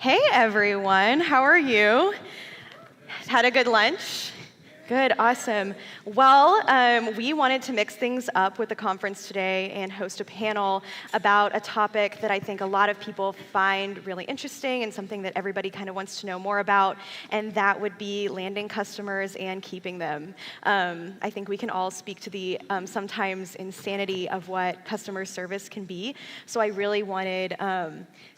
Hey everyone, how are you? Had a good lunch? Good, awesome. Well, we wanted to mix things up with the conference today and host a panel about a topic that I think a lot of people find really interesting and something that everybody kind of wants to know more about, and that would be landing customers and keeping them. I think we can all speak to the sometimes insanity of what customer service can be, so I really wanted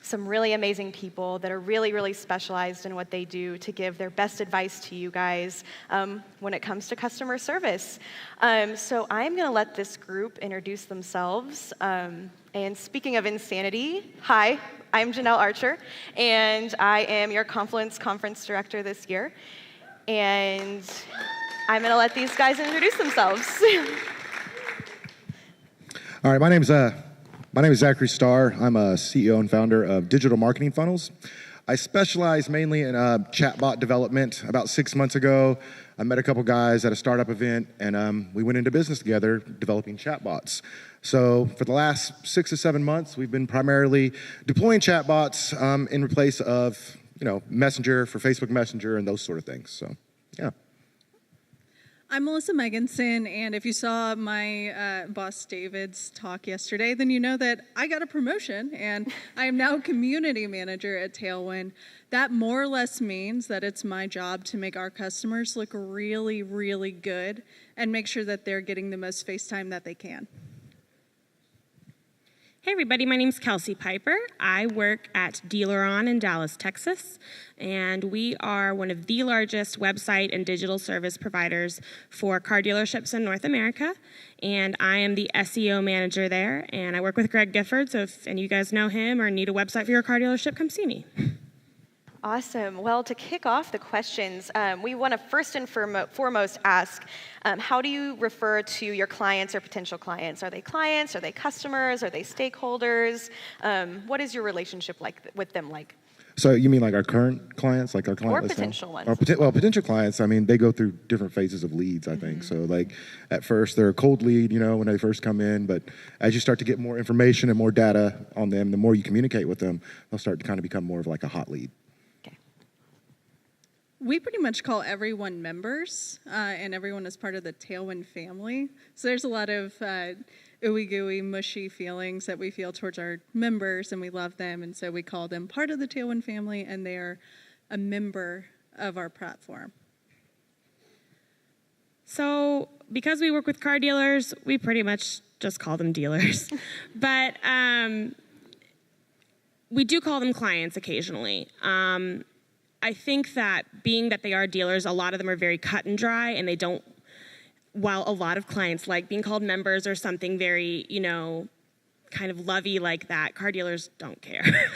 some really amazing people that are really, really specialized in what they do to give their best advice to you guys when it comes to customer service. So I'm going to let this group introduce themselves. And speaking of insanity, hi, I'm Janelle Archer, and I am your Confluence Conference Director this year. And I'm going to let these guys introduce themselves. All right, my name is Zachary Starr. I'm a CEO and founder of Digital Marketing Funnels. I specialize mainly in chatbot development. About 6 months ago, I met a couple guys at a startup event, and we went into business together developing chatbots. So for the last 6 to 7 months, we've been primarily deploying chatbots in place of Messenger for Facebook Messenger and those sort of things. So yeah. I'm Melissa Megginson, and if you saw my boss David's talk yesterday, then you know that I got a promotion, and I am now community manager at Tailwind. That more or less means that it's my job to make our customers look really, really good and make sure that they're getting the most face time that they can. Hey everybody, my name's Kelcey Piper. I work at DealerOn in Dallas, Texas, and we are one of the largest website and digital service providers for car dealerships in North America, and I am the SEO manager there, and I work with Greg Gifford, so if any of you guys know him or need a website for your car dealership, come see me. Awesome. Well, to kick off the questions, we want to first and foremost ask, how do you refer to your clients or potential clients? Are they clients? Are they customers? Are they stakeholders? What is your relationship with them like? So you mean like our current clients, like our client or list potential now? ones? Well, potential clients, I mean, they go through different phases of leads, I think. So like at first they're a cold lead, when they first come in, but as you start to get more information and more data on them, the more you communicate with them, they'll start to kind of become more of like a hot lead. We pretty much call everyone members, and everyone is part of the Tailwind family. So there's a lot of ooey gooey, mushy feelings that we feel towards our members, and we love them, and so we call them part of the Tailwind family, and they are a member of our platform. So because we work with car dealers, we pretty much just call them dealers. But we do call them clients occasionally. I think that being that they are dealers, a lot of them are very cut and dry, and they don't, while a lot of clients like being called members or something very, kind of lovey like that, car dealers don't care.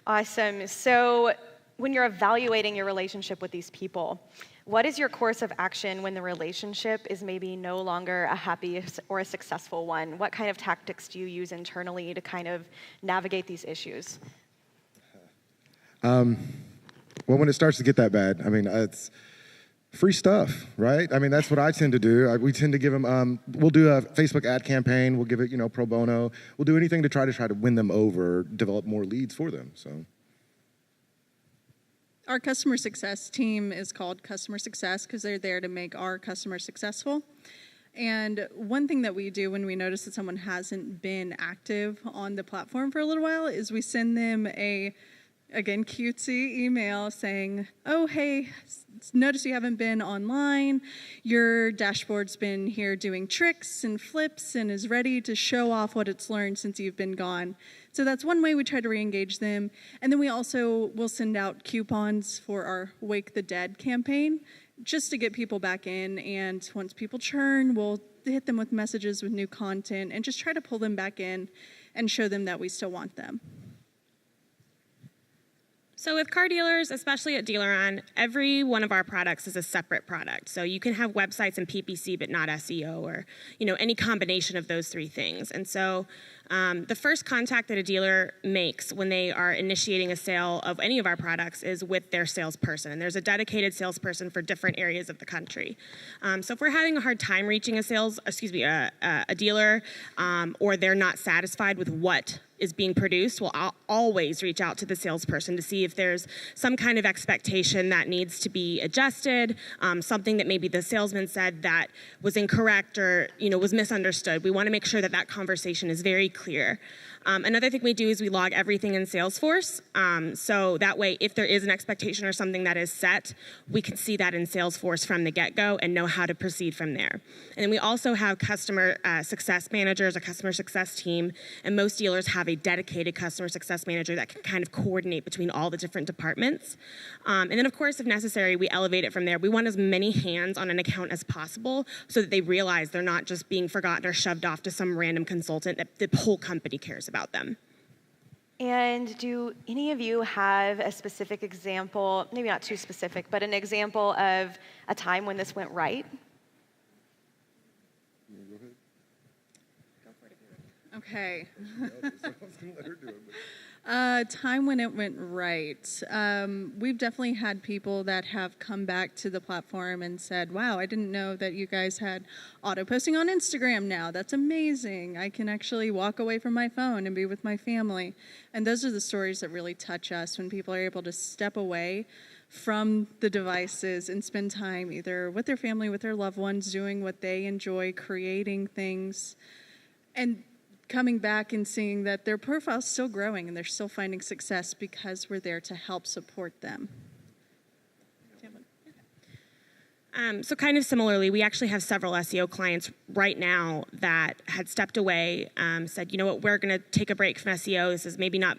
Awesome. So when you're evaluating your relationship with these people, what is your course of action when the relationship is maybe no longer a happy or a successful one? What kind of tactics do you use internally to kind of navigate these issues? Well, when it starts to get that bad, I mean, it's free stuff, right? I mean, that's what I tend to do. We tend to give them, we'll do a Facebook ad campaign. We'll give it, pro bono. We'll do anything to try to win them over, develop more leads for them, so. Our customer success team is called Customer Success because they're there to make our customers successful. And one thing that we do when we notice that someone hasn't been active on the platform for a little while is we send them again, cutesy email saying, oh, hey, notice you haven't been online. Your dashboard's been here doing tricks and flips and is ready to show off what it's learned since you've been gone. So that's one way we try to re-engage them. And then we also will send out coupons for our Wake the Dead campaign just to get people back in. And once people churn, we'll hit them with messages with new content and just try to pull them back in and show them that we still want them. So with car dealers, especially at DealerOn, every one of our products is a separate product. So you can have websites and PPC, but not SEO or, any combination of those three things. And so the first contact that a dealer makes when they are initiating a sale of any of our products is with their salesperson. And there's a dedicated salesperson for different areas of the country. So if we're having a hard time reaching a dealer, or they're not satisfied with what is being produced, we'll always reach out to the salesperson to see if there's some kind of expectation that needs to be adjusted, something that maybe the salesman said that was incorrect or was misunderstood. We want to make sure that that conversation is very clear. Another thing we do is we log everything in Salesforce. So that way, if there is an expectation or something that is set, we can see that in Salesforce from the get-go and know how to proceed from there. And then we also have customer success managers, a customer success team, and most dealers have a dedicated customer success manager that can kind of coordinate between all the different departments. And then, of course, if necessary, we elevate it from there. We want as many hands on an account as possible so that they realize they're not just being forgotten or shoved off to some random consultant, that the whole company cares about them. And do any of you have a specific example, maybe not too specific, but an example of a time when this went right? Okay. Time when it went right. We've definitely had people that have come back to the platform and said, wow, I didn't know that you guys had auto posting on Instagram now. That's amazing. I can actually walk away from my phone and be with my family. And those are the stories that really touch us, when people are able to step away from the devices and spend time either with their family, with their loved ones, doing what they enjoy, creating things, and coming back and seeing that their profile's still growing and they're still finding success because we're there to help support them. So kind of similarly, we actually have several SEO clients right now that had stepped away, said, you know what, we're going to take a break from SEO. This is maybe not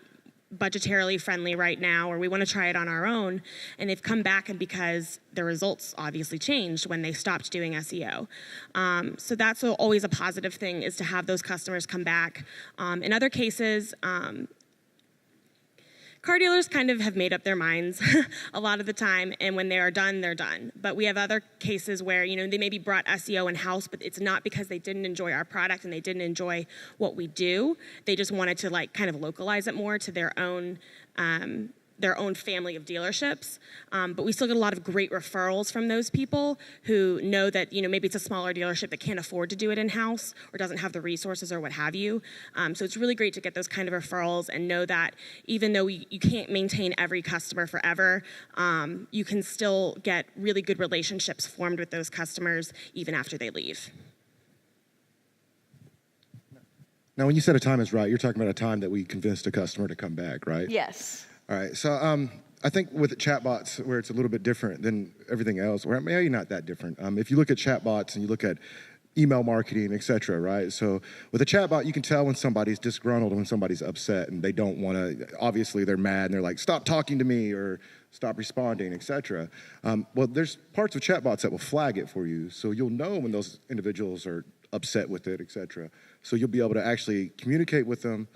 budgetarily friendly right now, or we want to try it on our own. And they've come back, and because the results obviously changed when they stopped doing SEO. So that's always a positive thing, is to have those customers come back. In other cases, car dealers kind of have made up their minds a lot of the time, and when they are done, they're done. But we have other cases where, they maybe brought SEO in-house, but it's not because they didn't enjoy our product and they didn't enjoy what we do. They just wanted to kind of localize it more to their own family of dealerships. But we still get a lot of great referrals from those people who know that, maybe it's a smaller dealership that can't afford to do it in-house or doesn't have the resources or what have you. So it's really great to get those kind of referrals and know that even though you can't maintain every customer forever, you can still get really good relationships formed with those customers even after they leave. Now, when you said a time is right, you're talking about a time that we convinced a customer to come back, right? Yes. All right, so I think with chatbots, where it's a little bit different than everything else, or maybe not that different. If you look at chatbots and you look at email marketing, et cetera, right? So with a chatbot, you can tell when somebody's disgruntled and when somebody's upset and they don't want to, obviously they're mad and they're like, stop talking to me or stop responding, et cetera. Well, there's parts of chatbots that will flag it for you, so you'll know when those individuals are upset with it, et cetera. So you'll be able to actually communicate with them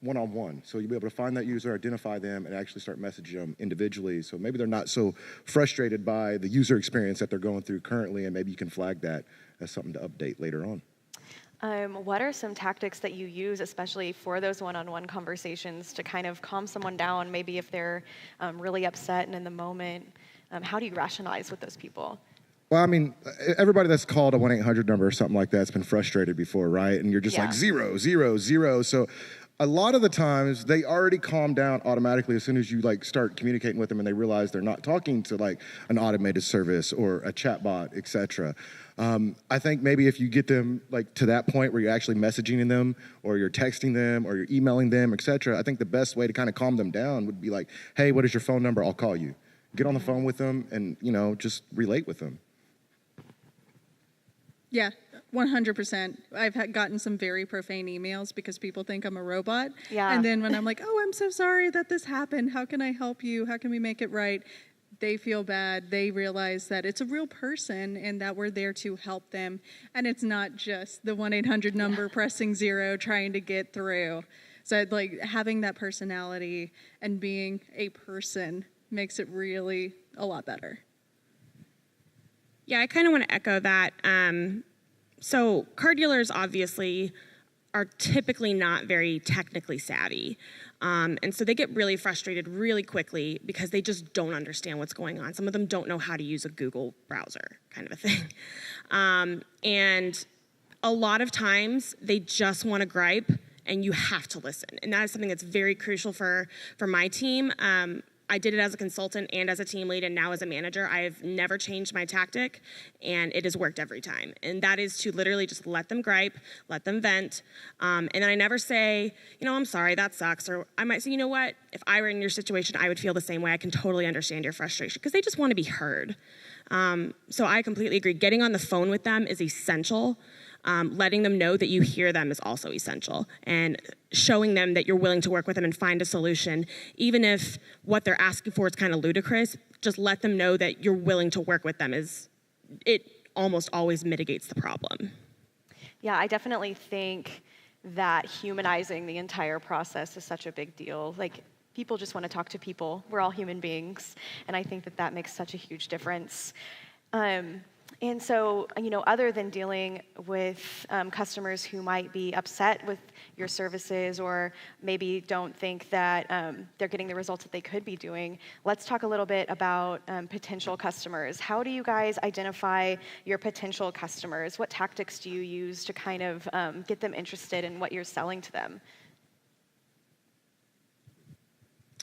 one-on-one. So you'll be able to find that user, identify them, and actually start messaging them individually. So maybe they're not so frustrated by the user experience that they're going through currently, and maybe you can flag that as something to update later on. What are some tactics that you use, especially for those one-on-one conversations, to kind of calm someone down, maybe if they're really upset and in the moment? How do you rationalize with those people? Well, I mean, everybody that's called a 1-800 number or something like that's been frustrated before, right? And you're just like 0, 0, 0. So a lot of the times they already calm down automatically as soon as you start communicating with them and they realize they're not talking to an automated service or a chatbot, et cetera. I think maybe if you get them to that point where you're actually messaging them or you're texting them or you're emailing them, et cetera, I think the best way to kind of calm them down would be hey, what is your phone number? I'll call you. Get on the phone with them and, just relate with them. Yeah, 100%. I've gotten some very profane emails because people think I'm a robot. Yeah. And then when I'm like, oh, I'm so sorry that this happened. How can I help you? How can we make it right? They feel bad. They realize that it's a real person and that we're there to help them. And it's not just the 1-800 number pressing 0 trying to get through. So having that personality and being a person makes it really a lot better. Yeah, I kind of want to echo that. So car dealers obviously are typically not very technically savvy. And so they get really frustrated really quickly because they just don't understand what's going on. Some of them don't know how to use a Google browser, kind of a thing. And a lot of times they just want to gripe and you have to listen. And that is something that's very crucial for my team. I did it as a consultant and as a team lead, and now as a manager. I've never changed my tactic, and it has worked every time. And that is to literally just let them gripe, let them vent, and then I never say, I'm sorry, that sucks. Or I might say, you know what, if I were in your situation, I would feel the same way. I can totally understand your frustration, because they just want to be heard. So I completely agree. Getting on the phone with them is essential. Letting them know that you hear them is also essential, and showing them that you're willing to work with them and find a solution, even if what they're asking for is kind of ludicrous. Just let them know that you're willing to work with them. It almost always mitigates the problem. Yeah, I definitely think that humanizing the entire process is such a big deal. Like, people just want to talk to people. We're all human beings, and I think that makes such a huge difference. And so, other than dealing with customers who might be upset with your services or maybe don't think that they're getting the results that they could be doing, let's talk a little bit about potential customers. How do you guys identify your potential customers? What tactics do you use to kind of get them interested in what you're selling to them?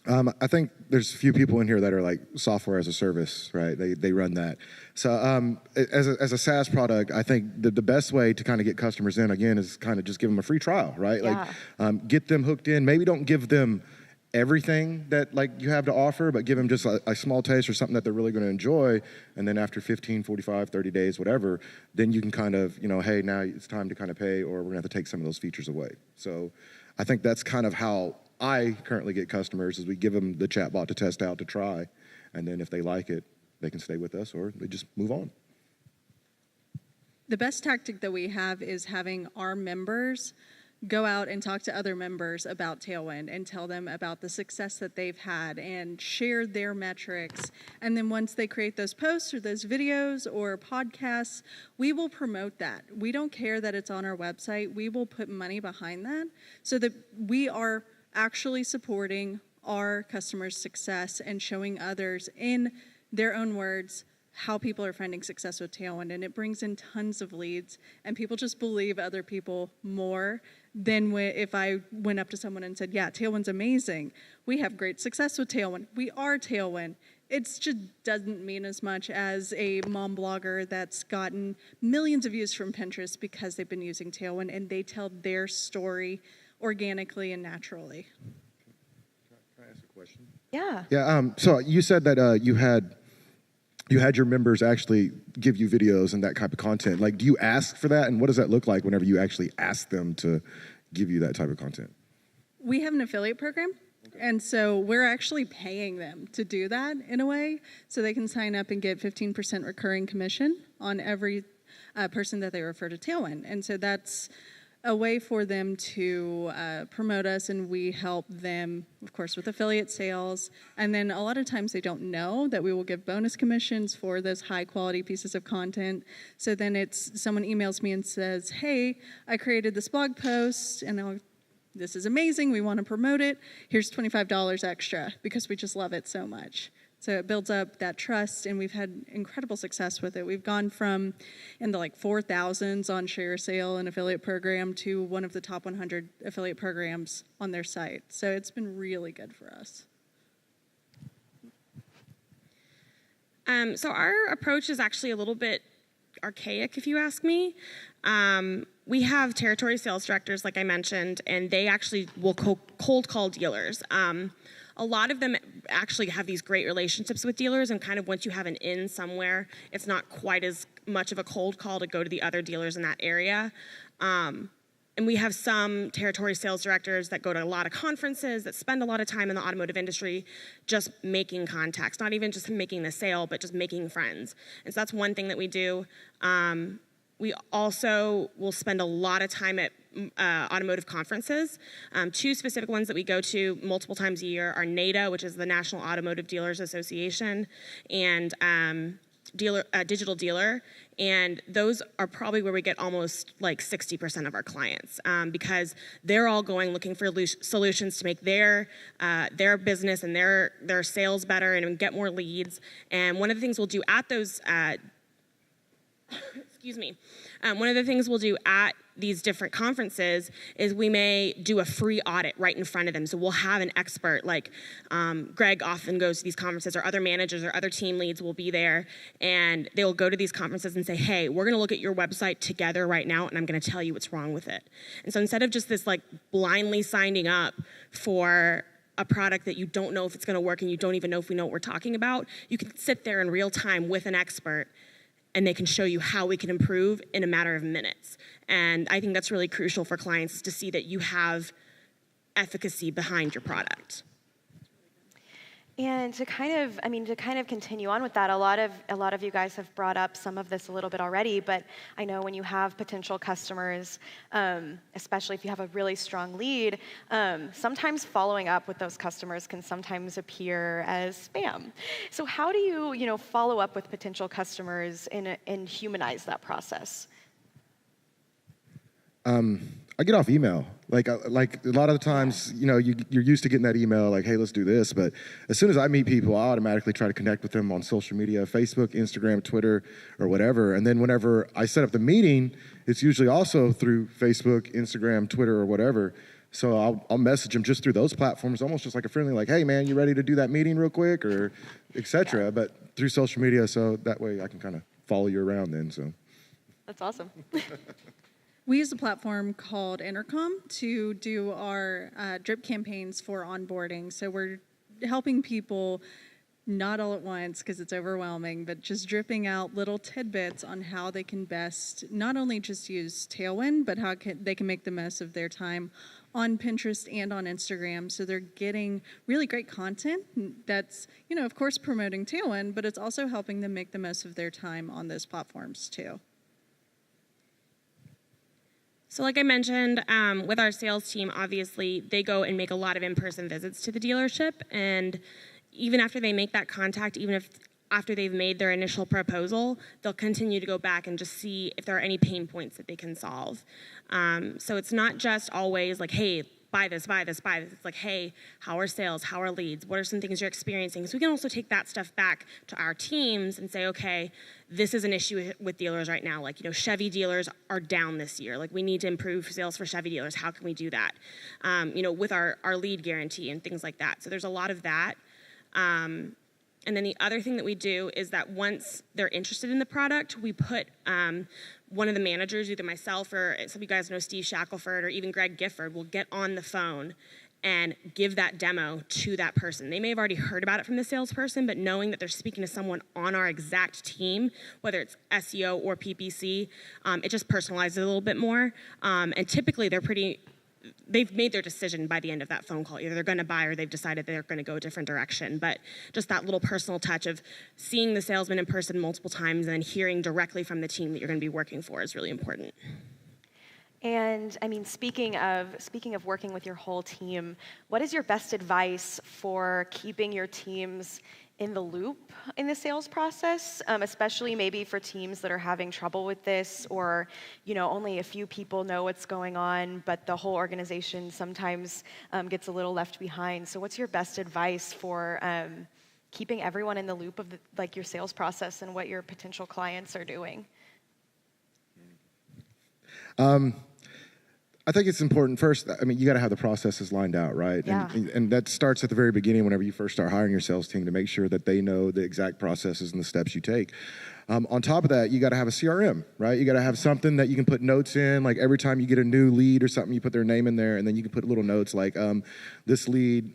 I think there's a few people in here that are like software as a service, right? They run that. So as a SaaS product, I think the best way to kind of get customers in, again, is kind of just give them a free trial, right? Yeah. Like get them hooked in. Maybe don't give them everything that like you have to offer, but give them just a small taste or something that they're really going to enjoy. And then after 15, 45, 30 days, whatever, then you can kind of, hey, now it's time to kind of pay, or we're going to have to take some of those features away. So I think that's kind of how I currently get customers, is we give them the chatbot to test out, to try, and then if they like it, they can stay with us or they just move on. The best tactic that we have is having our members go out and talk to other members about Tailwind and tell them about the success that they've had and share their metrics. And then once they create those posts or those videos or podcasts, we will promote that. We don't care that it's on our website. We will put money behind that so that we are actually supporting our customers' success and showing others in their own words how people are finding success with Tailwind. And it brings in tons of leads, and people just believe other people more than if I went up to someone and said, yeah, Tailwind's amazing. We have great success with Tailwind. We are Tailwind. It just doesn't mean as much as a mom blogger that's gotten millions of views from Pinterest because they've been using Tailwind and they tell their story organically and naturally. Can I ask a question? Yeah. Yeah. So you said that you had your members actually give you videos and that type of content. Like, do you ask for that, and what does that look like whenever you actually ask them to give you that type of content? We have an affiliate program. And so we're actually paying them to do that in a way, so they can sign up and get 15% recurring commission on every person that they refer to Tailwind. And so that's a way for them to promote us, and we help them, of course, with affiliate sales. And then a lot of times they don't know that we will give bonus commissions for those high-quality pieces of content. So then someone emails me and says, hey, I created this blog post, and this is amazing, we want to promote it. Here's $25 extra because we just love it so much. So it builds up that trust, and we've had incredible success with it. We've gone from in the 4,000s on share sale and affiliate program to one of the top 100 affiliate programs on their site. So it's been really good for us. So our approach is actually a little bit archaic, if you ask me. We have territory sales directors, like I mentioned, and they actually will cold call dealers. A lot of them actually have these great relationships with dealers, and kind of once you have an in somewhere, it's not quite as much of a cold call to go to the other dealers in that area. And we have some territory sales directors that go to a lot of conferences, that spend a lot of time in the automotive industry just making contacts, not even just making the sale, but just making friends. And so that's one thing that we do. We also will spend a lot of time at automotive conferences. Two specific ones that we go to multiple times a year are NADA, which is the National Automotive Dealers Association, and Digital Dealer. And those are probably where we get almost 60% of our clients, because they're all going looking for solutions to make their business and their sales better and get more leads. And one of the things we'll do at those excuse me, one of the things we'll do at these different conferences is we may do a free audit right in front of them. So we'll have an expert, like Greg often goes to these conferences, or other managers or other team leads will be there, and they'll go to these conferences and say, hey, we're gonna look at your website together right now, and I'm gonna tell you what's wrong with it. And so instead of just this like blindly signing up for a product that you don't know if it's gonna work and you don't even know if we know what we're talking about, you can sit there in real time with an expert and they can show you how we can improve in a matter of minutes. And I think that's really crucial for clients, to see that you have efficacy behind your product. And to kind of continue on with that, a lot of you guys have brought up some of this a little bit already, but I know when you have potential customers, especially if you have a really strong lead, sometimes following up with those customers can sometimes appear as spam. So how do you follow up with potential customers and humanize that process? I get off email. Like a lot of the times, you're used to getting that email like, hey, let's do this. But as soon as I meet people, I automatically try to connect with them on social media, Facebook, Instagram, Twitter, or whatever. And then whenever I set up the meeting, it's usually also through Facebook, Instagram, Twitter, or whatever. So I'll message them just through those platforms, almost just like a friendly, like, hey, man, you ready to do that meeting real quick, or et cetera. Yeah. But through social media, so that way I can kind of follow you around then. So that's awesome. We use a platform called Intercom to do our drip campaigns for onboarding. So we're helping people, not all at once because it's overwhelming, but just dripping out little tidbits on how they can best not only just use Tailwind, but how they can make the most of their time on Pinterest and on Instagram. So they're getting really great content that's, of course, promoting Tailwind, but it's also helping them make the most of their time on those platforms too. So like I mentioned, with our sales team, obviously, they go and make a lot of in-person visits to the dealership. And even after they make that contact, even if after they've made their initial proposal, they'll continue to go back and just see if there are any pain points that they can solve. So it's not just always like, hey, buy this, buy this, buy this. It's like, hey, how are sales? How are leads? What are some things you're experiencing? So we can also take that stuff back to our teams and say, okay, this is an issue with dealers right now. Like, Chevy dealers are down this year. Like, we need to improve sales for Chevy dealers. How can we do that? With our lead guarantee and things like that. So there's a lot of that. And then the other thing that we do is that once they're interested in the product, we put one of the managers, either myself or some of you guys know Steve Shackelford or even Greg Gifford, will get on the phone and give that demo to that person. They may have already heard about it from the salesperson, but knowing that they're speaking to someone on our exact team, whether it's SEO or PPC, it just personalizes it a little bit more. And typically they've made their decision by the end of that phone call. Either they're going to buy or they've decided they're going to go a different direction. But just that little personal touch of seeing the salesman in person multiple times and then hearing directly from the team that you're going to be working for is really important. And speaking of working with your whole team, what is your best advice for keeping your teams in the loop in the sales process, especially maybe for teams that are having trouble with this, or only a few people know what's going on, but the whole organization sometimes gets a little left behind. So what's your best advice for keeping everyone in the loop of your sales process and what your potential clients are doing? I think it's important first, you got to have the processes lined out, right? Yeah. And that starts at the very beginning whenever you first start hiring your sales team, to make sure that they know the exact processes and the steps you take. On top of that, you got to have a CRM, right? You got to have something that you can put notes in, like every time you get a new lead or something, you put their name in there, and then you can put little notes like, this lead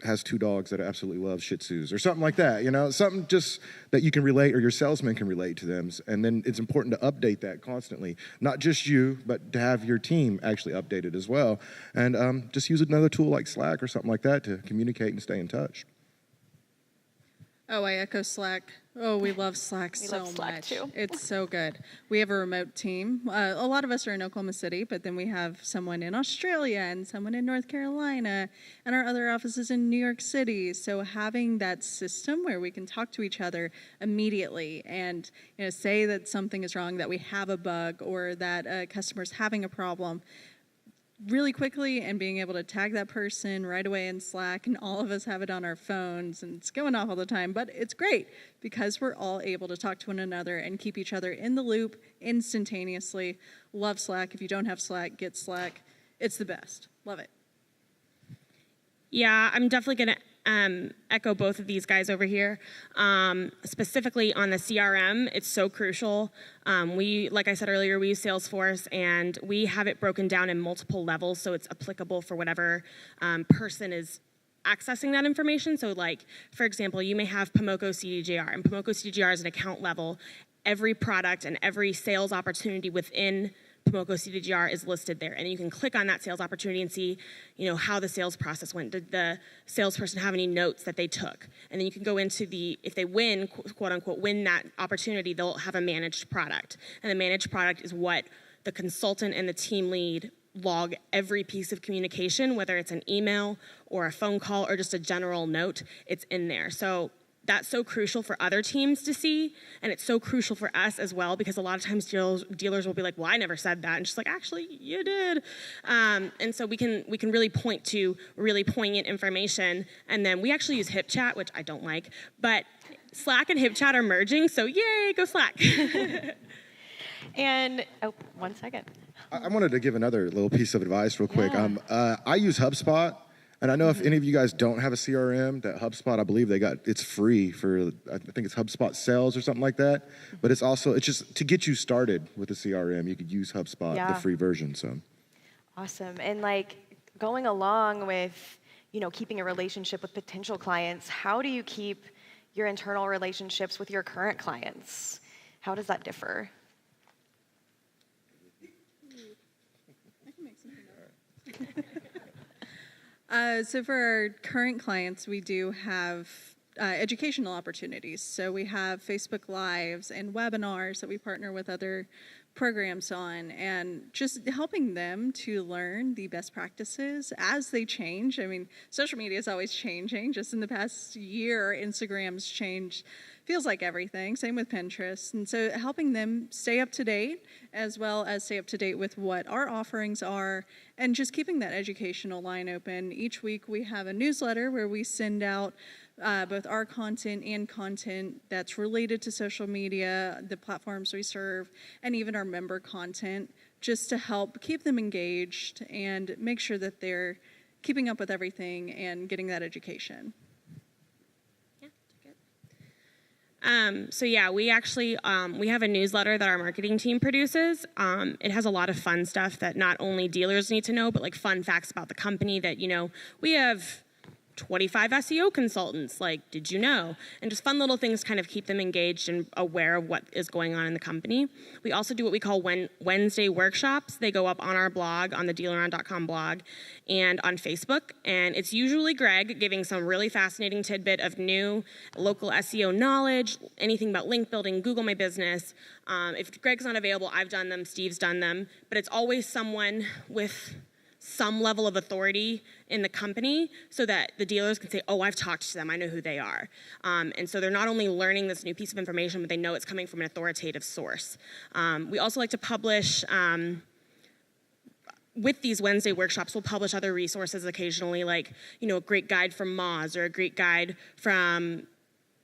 has 2 dogs that absolutely love Shih Tzus, or something like that, something just that you can relate, or your salesman can relate to them. And then it's important to update that constantly, not just you, but to have your team actually update it as well. And just use another tool like Slack or something like that to communicate and stay in touch. Oh, I echo Slack. Oh, we love Slack We so love Slack much. too. It's so good. We have a remote team. A lot of us are in Oklahoma City, but then we have someone in Australia and someone in North Carolina, and our other offices in New York City. So having that system where we can talk to each other immediately and say that something is wrong, that we have a bug, or that a customer's having a problem, really quickly and being able to tag that person right away in Slack, and all of us have it on our phones and it's going off all the time, but it's great because we're all able to talk to one another and keep each other in the loop instantaneously. Love Slack. If you don't have Slack, get Slack. It's the best. Love it. Yeah, I'm definitely going to echo both of these guys over here. Specifically on the CRM, it's so crucial. Like I said earlier, we use Salesforce, and we have it broken down in multiple levels, so it's applicable for whatever person is accessing that information. So like, for example, you may have Pomoco CDJR, and Pomoco CDJR is an account level. Every product and every sales opportunity within Pomoco CDGR is listed there, and you can click on that sales opportunity and see, how the sales process went. Did the salesperson have any notes that they took? And then you can go into if they win, quote unquote, win that opportunity, they'll have a managed product. And the managed product is what the consultant and the team lead log every piece of communication, whether it's an email or a phone call or just a general note, it's in there. So that's so crucial for other teams to see, and it's so crucial for us as well, because a lot of times dealers will be like, well, I never said that, and just like, actually, you did. And so we can really point to really poignant information, and then we actually use HipChat, which I don't like, but Slack and HipChat are merging, so yay, go Slack. And, 1 second. I wanted to give another little piece of advice real quick. Yeah. I use HubSpot. And I know if any of you guys don't have a CRM, that HubSpot, I believe it's free for, I think it's HubSpot Sales or something like that. But it's just to get you started with a CRM, you could use HubSpot, the free version, so. Awesome. And like going along with, keeping a relationship with potential clients, how do you keep your internal relationships with your current clients? How does that differ? I can make something up. So for our current clients, we do have educational opportunities. So we have Facebook Lives and webinars that we partner with other programs on, and just helping them to learn the best practices as they change. I mean, social media is always changing. Just in the past year, Instagram's changed. Feels like everything. Same with Pinterest. And so helping them stay up to date, as well as stay up to date with what our offerings are, and just keeping that educational line open. Each week we have a newsletter where we send out both our content and content that's related to social media, the platforms we serve, and even our member content, just to help keep them engaged and make sure that they're keeping up with everything and getting that education. So yeah, we actually, we have a newsletter that our marketing team produces. It has a lot of fun stuff that not only dealers need to know, but like fun facts about the company that, we have 25 SEO consultants, like, did you know? And just fun little things kind of keep them engaged and aware of what is going on in the company. We also do what we call Wednesday workshops. They go up on our blog, on the DealerOn.com blog, and on Facebook. And it's usually Greg giving some really fascinating tidbit of new local SEO knowledge, anything about link building, Google My Business. If Greg's not available, I've done them, Steve's done them, but it's always someone with some level of authority in the company so that the dealers can say, oh, I've talked to them, I know who they are. And so they're not only learning this new piece of information, but they know it's coming from an authoritative source. We also like to publish, with these Wednesday workshops, we'll publish other resources occasionally, like, a great guide from Moz or a great guide from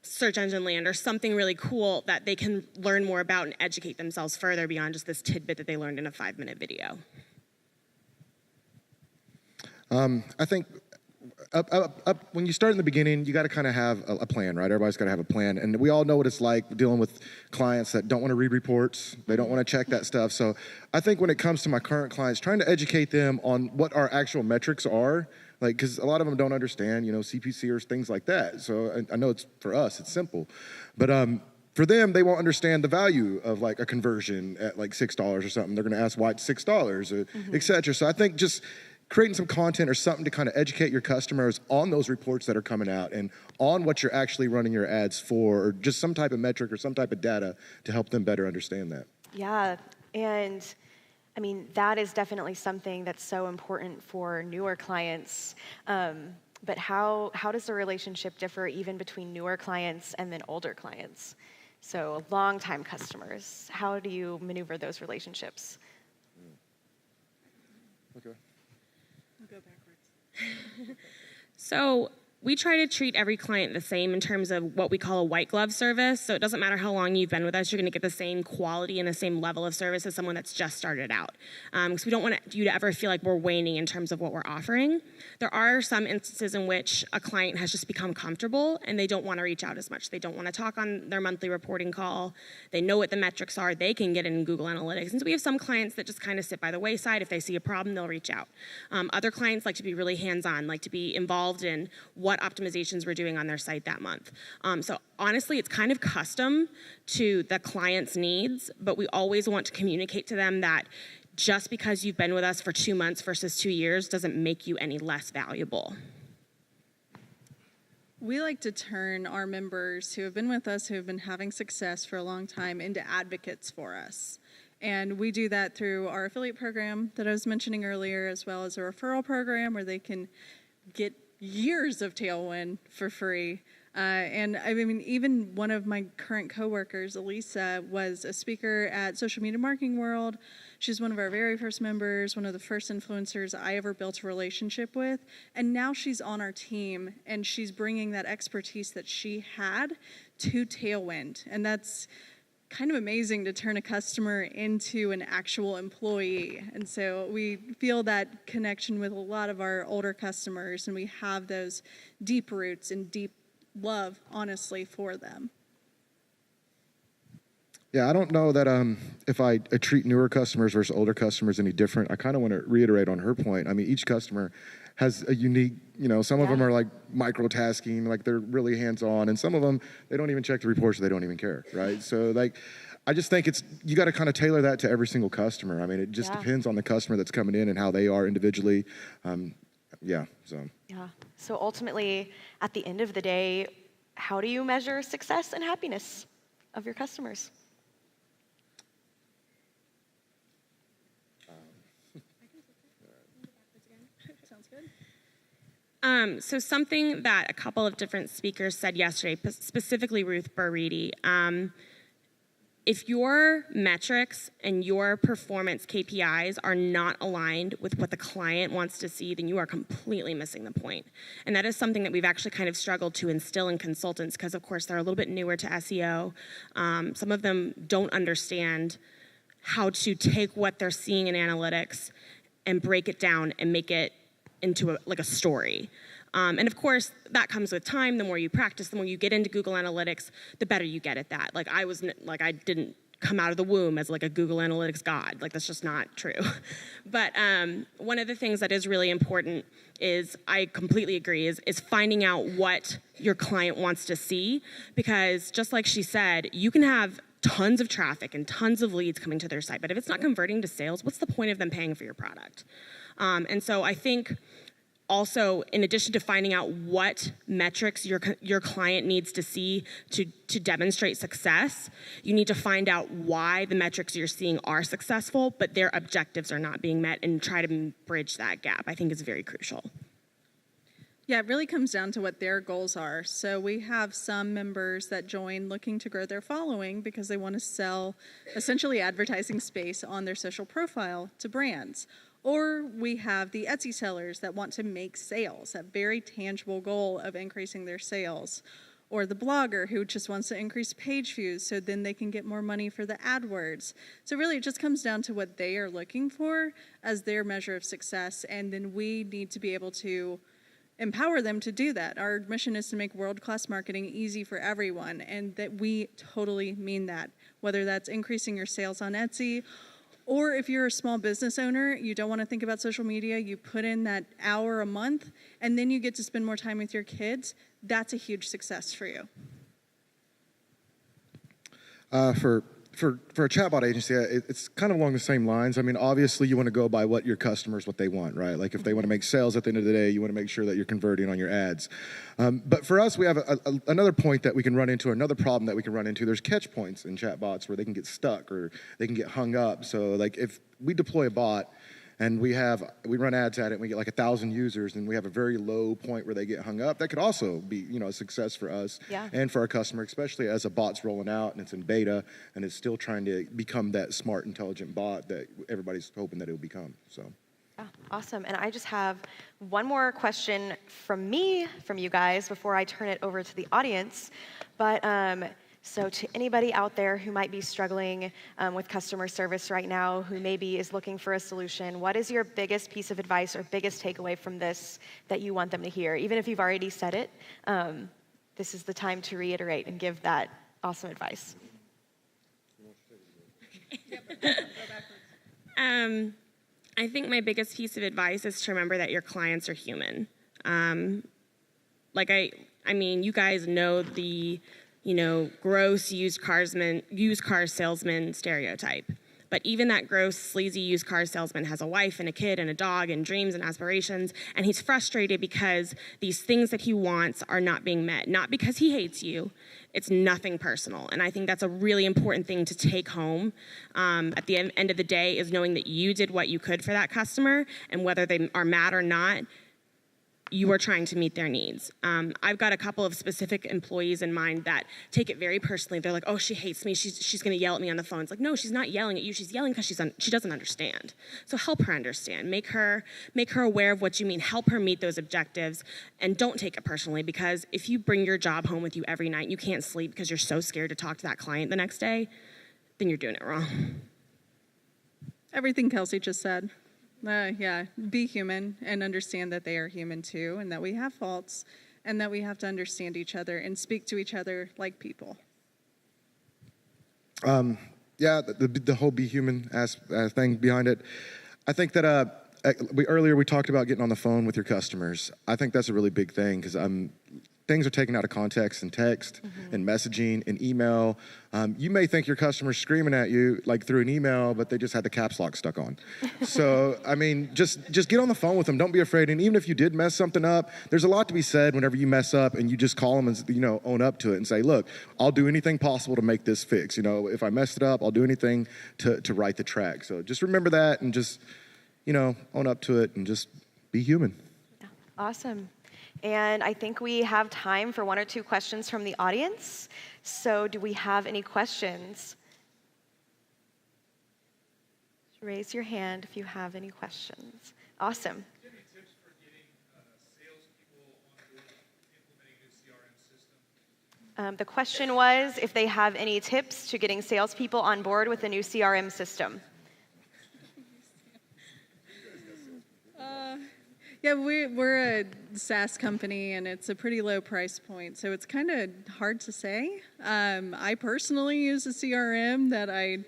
Search Engine Land or something really cool that they can learn more about and educate themselves further beyond just this tidbit that they learned in a 5-minute video. I think when you start in the beginning, you got to kind of have a plan, right? Everybody's got to have a plan. And we all know what it's like dealing with clients that don't want to read reports. They don't want to check that stuff. So I think when it comes to my current clients, trying to educate them on what our actual metrics are, like, because a lot of them don't understand, CPC or things like that. So I know it's, for us, it's simple. But for them, they won't understand the value of like a conversion at like $6 or something. They're going to ask why it's $6 or et cetera. So I think just creating some content or something to kind of educate your customers on those reports that are coming out and on what you're actually running your ads for, or just some type of metric or some type of data to help them better understand that. Yeah, and I mean, that is definitely something that's so important for newer clients. But how does the relationship differ even between newer clients and then older clients? So long-time customers, how do you maneuver those relationships? Okay. Go backwards. So we try to treat every client the same in terms of what we call a white glove service. So it doesn't matter how long you've been with us, you're going to get the same quality and the same level of service as someone that's just started out. Because we don't want you to ever feel like we're waning in terms of what we're offering. There are some instances in which a client has just become comfortable and they don't want to reach out as much. They don't want to talk on their monthly reporting call. They know what the metrics are. They can get in Google Analytics. And so we have some clients that just kind of sit by the wayside. If they see a problem, they'll reach out. Other clients like to be really hands-on, like to be involved in what optimizations we're doing on their site that month. So honestly, it's kind of custom to the client's needs, but we always want to communicate to them that just because you've been with us for 2 months versus 2 years doesn't make you any less valuable. We like to turn our members who have been with us, who have been having success for a long time, into advocates for us. And we do that through our affiliate program that I was mentioning earlier, as well as a referral program where they can get years of Tailwind for free. And I mean, even one of my current coworkers, Elisa, was a speaker at Social Media Marketing World. She's one of our very first members, one of the first influencers I ever built a relationship with. And now she's on our team, and she's bringing that expertise that she had to Tailwind. And that's kind of amazing to turn a customer into an actual employee. And so we feel that connection with a lot of our older customers, and we have those deep roots and deep love, honestly, for them. Yeah, I don't know that if I treat newer customers versus older customers any different. I kind of want to reiterate on her point. I mean, each customer has a unique, some of them are like microtasking, like they're really hands-on, and some of them, they don't even check the reports, they don't even care, right? So like, I just think you got to kind of tailor that to every single customer. I mean, it just depends on the customer that's coming in and how they are individually. Yeah. So ultimately, at the end of the day, how do you measure success and happiness of your customers? Sounds good. So something that a couple of different speakers said yesterday, specifically Ruth Burreedy, if your metrics and your performance KPIs are not aligned with what the client wants to see, then you are completely missing the point. And that is something that we've actually kind of struggled to instill in consultants because, of course, they're a little bit newer to SEO. Some of them don't understand how to take what they're seeing in analytics and break it down and make it into a story. And of course, that comes with time. The more you practice, the more you get into Google Analytics, the better you get at that. I didn't come out of the womb as like a Google Analytics god. Like, that's just not true. But one of the things that is really important is, I completely agree, is finding out what your client wants to see. Because just like she said, you can have tons of traffic and tons of leads coming to their site, but if it's not converting to sales, what's the point of them paying for your product? And so I think also, in addition to finding out what metrics your client needs to see to demonstrate success, you need to find out why the metrics you're seeing are successful, but their objectives are not being met, and try to bridge that gap. I think is very crucial. Yeah, it really comes down to what their goals are. So we have some members that join looking to grow their following because they want to sell essentially advertising space on their social profile to brands. Or we have the Etsy sellers that want to make sales, that very tangible goal of increasing their sales. Or the blogger who just wants to increase page views so then they can get more money for the AdWords. So really it just comes down to what they are looking for as their measure of success, and then we need to be able to empower them to do that. Our mission is to make world-class marketing easy for everyone, and that we totally mean that, whether that's increasing your sales on Etsy, or if you're a small business owner, you don't want to think about social media, you put in that hour a month, and then you get to spend more time with your kids, that's a huge success for you. For a chatbot agency, it's kind of along the same lines. I mean, obviously, you want to go by what your customers, what they want, right? Like, if they want to make sales at the end of the day, you want to make sure that you're converting on your ads. But for us, we have another point that we can run into, another problem that we can run into. There's catch points in chatbots where they can get stuck or they can get hung up. So, like, if we deploy a bot and we run ads at it, and we get like 1,000 users, and we have a very low point where they get hung up, that could also be, a success for us and for our customer, especially as a bot's rolling out and it's in beta and it's still trying to become that smart, intelligent bot that everybody's hoping that it'll become. So, Yeah, awesome. And I just have one more question from you guys, before I turn it over to the audience. But so to anybody out there who might be struggling with customer service right now, who maybe is looking for a solution, what is your biggest piece of advice or biggest takeaway from this that you want them to hear? Even if you've already said it, this is the time to reiterate and give that awesome advice. I think my biggest piece of advice is to remember that your clients are human. I mean, you guys know the, gross used car salesman stereotype. But even that gross, sleazy used car salesman has a wife and a kid and a dog and dreams and aspirations, and he's frustrated because these things that he wants are not being met. Not because he hates you. It's nothing personal. And I think that's a really important thing to take home at the end of the day, is knowing that you did what you could for that customer, and whether they are mad or not, you are trying to meet their needs. I've got a couple of specific employees in mind that take it very personally. They're like, oh, she hates me. She's going to yell at me on the phone. It's like, no, she's not yelling at you. She's yelling because she doesn't understand. So help her understand. Make her aware of what you mean. Help her meet those objectives. And don't take it personally, because if you bring your job home with you every night and you can't sleep because you're so scared to talk to that client the next day, then you're doing it wrong. Everything Kelcey just said. Yeah, be human and understand that they are human too, and that we have faults, and that we have to understand each other and speak to each other like people. Yeah, the whole be human thing behind it. I think that earlier we talked about getting on the phone with your customers. I think that's a really big thing, because things are taken out of context in text and messaging and email. You may think your customer's screaming at you like through an email, but they just had the caps lock stuck on. So, I mean, just get on the phone with them. Don't be afraid. And even if you did mess something up, there's a lot to be said whenever you mess up and you just call them and, own up to it and say, look, I'll do anything possible to make this fix. If I messed it up, I'll do anything to right the track. So just remember that, and just, own up to it and just be human. Yeah. Awesome. And I think we have time for one or two questions from the audience. So do we have any questions? Raise your hand if you have any questions. Awesome. Do you have any tips for getting salespeople on board implementing a new CRM system? The question was if they have any tips to getting salespeople on board with a new CRM system. Yeah, we're a SaaS company, and it's a pretty low price point, so it's kind of hard to say. I personally use a CRM that I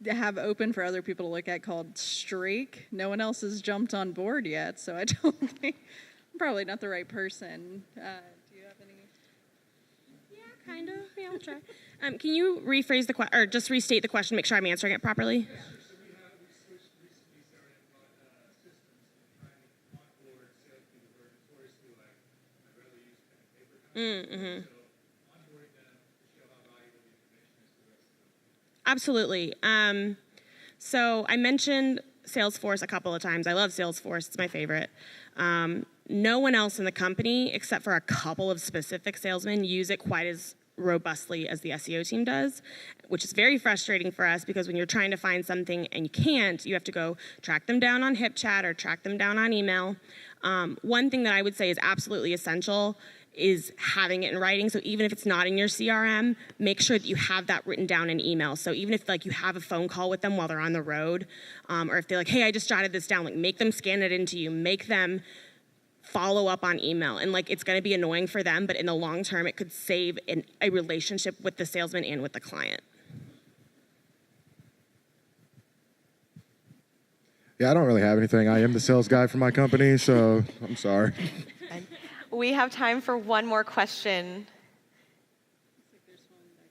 have open for other people to look at called Streak. No one else has jumped on board yet, so I don't think I'm probably not the right person. Do you have any? Yeah, kind of. Yeah, I'll try. Can you rephrase the question, or just restate the question, make sure I'm answering it properly? Yeah, sure. So we switched recently CRM systems and trying to onboard salespeople who are notoriously I'd rather use pen and paper. So onboarding them to show how valuable the information is to the rest of them. Absolutely. So I mentioned Salesforce a couple of times. I love Salesforce. It's my favorite. No one else in the company, except for a couple of specific salesmen, use it quite as robustly as the SEO team does, which is very frustrating for us, because when you're trying to find something and you can't, you have to go track them down on HipChat or track them down on email. One thing that I would say is absolutely essential is having it in writing. So even if it's not in your CRM, make sure that you have that written down in email. So even if you have a phone call with them while they're on the road, or if they're like, hey, I just jotted this down, make them scan it into you, make them follow up on email. And it's going to be annoying for them, but in the long term, it could save a relationship with the salesman and with the client. Yeah, I don't really have anything. I am the sales guy for my company, so I'm sorry. We have time for one more question. Looks like there's one back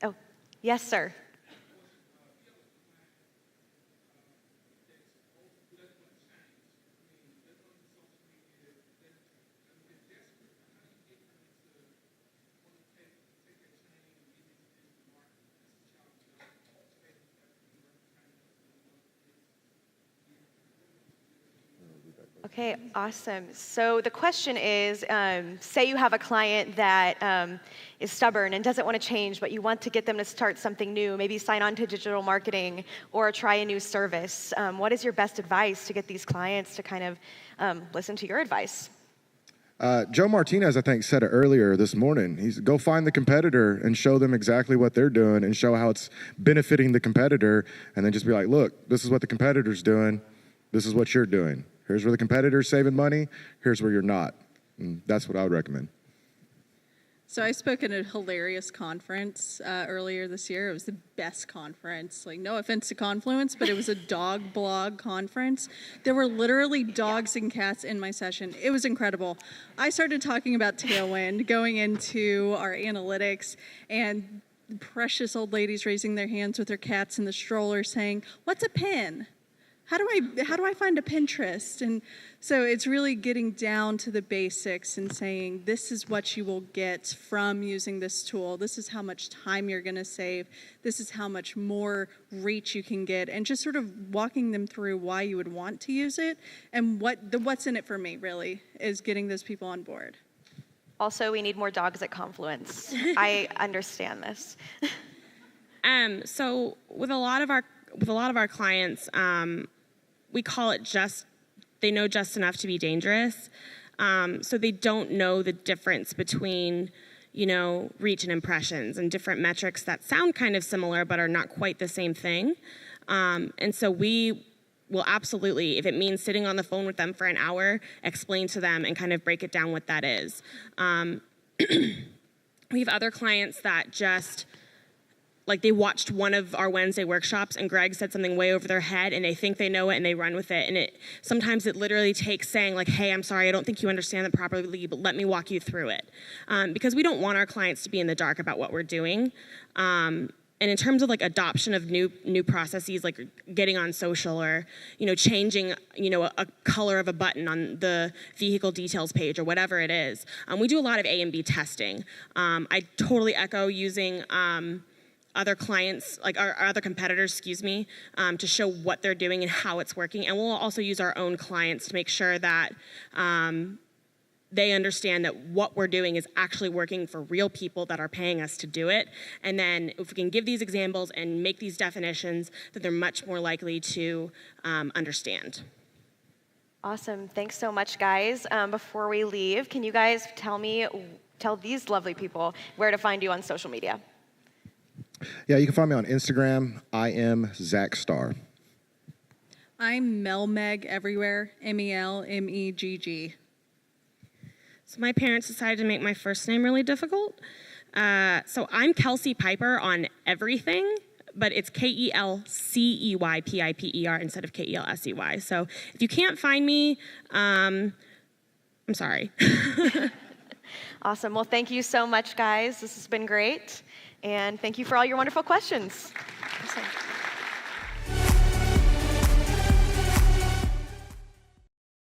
there. Oh, yes, sir. Okay, awesome. So the question is, say you have a client that is stubborn and doesn't want to change, but you want to get them to start something new, maybe sign on to digital marketing or try a new service. What is your best advice to get these clients to kind of listen to your advice? Joe Martinez, I think, said it earlier this morning. He's go find the competitor and show them exactly what they're doing and show how it's benefiting the competitor, and then just be like, look, this is what the competitor's doing. This is what you're doing. Here's where the competitor's saving money. Here's where you're not. And that's what I would recommend. So I spoke at a hilarious conference earlier this year. It was the best conference. Like, no offense to Confluence, but it was a dog blog conference. There were literally dogs and cats in my session. It was incredible. I started talking about Tailwind, going into our analytics, and precious old ladies raising their hands with their cats in the stroller saying, "What's a pin? How do I find a Pinterest?" And so it's really getting down to the basics and saying, this is what you will get from using this tool. This is how much time you're going to save. This is how much more reach you can get, and just sort of walking them through why you would want to use it and what's in it for me, really, is getting those people on board. Also, we need more dogs at Confluence. I understand this. So with a lot of our clients, we call it they know just enough to be dangerous. So they don't know the difference between, reach and impressions and different metrics that sound kind of similar but are not quite the same thing. And so we will absolutely, if it means sitting on the phone with them for an hour, explain to them and kind of break it down what that is. We have other clients that just, like, they watched one of our Wednesday workshops and Greg said something way over their head and they think they know it and they run with it. And sometimes it literally takes saying, like, hey, I'm sorry, I don't think you understand it properly, but let me walk you through it. Because we don't want our clients to be in the dark about what we're doing. And in terms of, like, adoption of new processes, like getting on social or, changing, a color of a button on the vehicle details page or whatever it is, we do a lot of A and B testing. I totally echo using other clients, like our other competitors, to show what they're doing and how it's working. And we'll also use our own clients to make sure that they understand that what we're doing is actually working for real people that are paying us to do it. And then if we can give these examples and make these definitions, then they're much more likely to understand. Awesome. Thanks so much, guys. Before we leave, can you guys tell these lovely people where to find you on social media? Yeah, you can find me on Instagram. I am Zach Starr. I'm Melmeg everywhere, MELMEGG. So my parents decided to make my first name really difficult. So I'm Kelcey Piper on everything, but it's KELCEYPIPER instead of KELSEY. So if you can't find me, I'm sorry. Awesome. Well, thank you so much, guys. This has been great. And thank you for all your wonderful questions. Awesome.